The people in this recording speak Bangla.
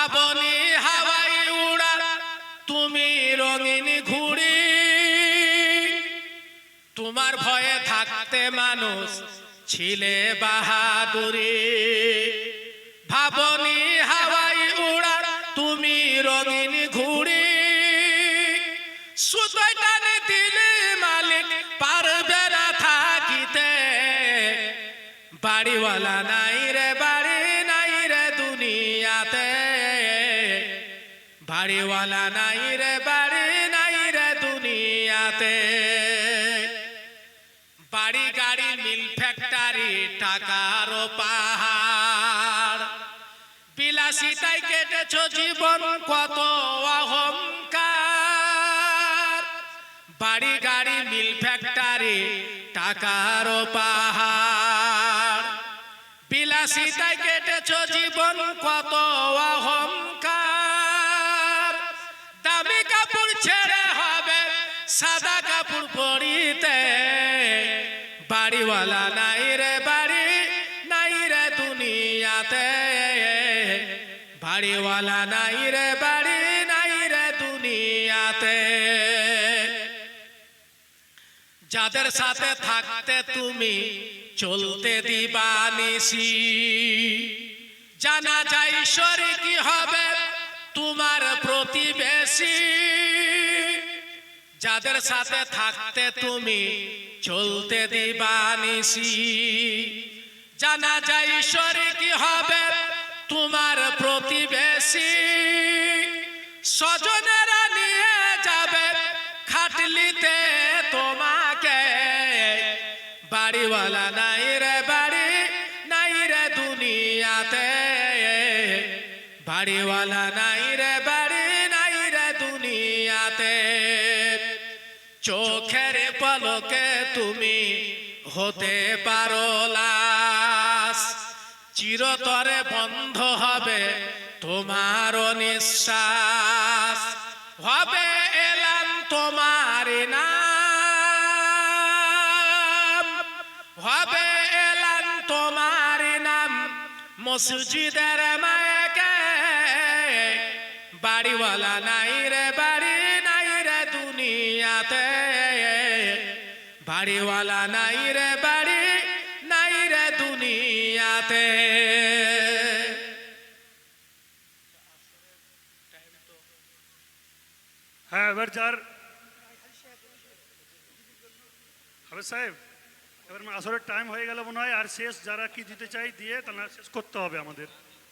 ভাবনি হাওয়াই উড়া তুমি রঙিন ঘুড়ি, তোমার ভয়ে থাকতে মানুষ ছিলে বাহাদুরি। ভাবনি হাওয়াই উড়া তুমি রঙিন ঘুড়ি, সুতোয় টানে দিলে মালিক পারবে না থাকিতে। বাড়িওয়ালা নাই রে বাড়ি নাই রে দুনিয়াতে, বাড়িওয়ালা নাই রে বাড়ি নাই রে দুনিয়াতে। বাড়ি গাড়ি মিল ফ্যাক্টরি টাকার পাহাড়, বিলাসিতায় কেটেছ জীবন কত অহংকার। বাড়ি গাড়ি মিল ফ্যাক্টরি টাকার পাহাড়, বিলাসিতায় কেটেছ জীবন কত অহংকার। দামি কাপড় ছেড়ে হবে সাদা কাপড় পরিতে, বাড়িওয়ালা নাই রে বাড়ি নাই রে দুনিয়াতে, বাড়িওয়ালা নাই রে বাড়ি নাই রে দুনিয়াতে। যাদের সাথে থাকতে তুমি চলতে দিবানিসি, জানা যায় শরীকি হবে তোমার প্রতিবেশী। যাদের সাথে থাকতে তুমি চলতে দিবানিসি, জানা যায় শরীকি হবে তোমার প্রতিবেশী। স্বজনেরা নিয়ে যাবে খাটলিতে তোমাকে, বাড়িওয়ালা নাই রে বাড়ি নাই রে দুনিয়াতে, বাড়িওয়ালা নাই রে বাড়ি নাই রে দুনিয়াতে। চোখের পলকে তুমি হতে পারো লাশ, চিরতরে বন্ধ হবে তোমার নিঃশ্বাস। হবে এলান তোমার নাম, হবে এলান তোমার নাম মসজিদের মায়কে। বাড়িওয়ালা নাই রে বাড়ি নাই রে দুনিয়াতে, বাড়িওয়ালা নাই রে বাড়ি নাই রে দুনিয়াতে। হ্যাঁ, এবার যার হবে সাহেব, এবার আসরের টাইম হয়ে গেল মনে হয়। আর শেষ যারা কি দিতে চাই দিয়ে তাহলে শেষ করতে হবে আমাদের।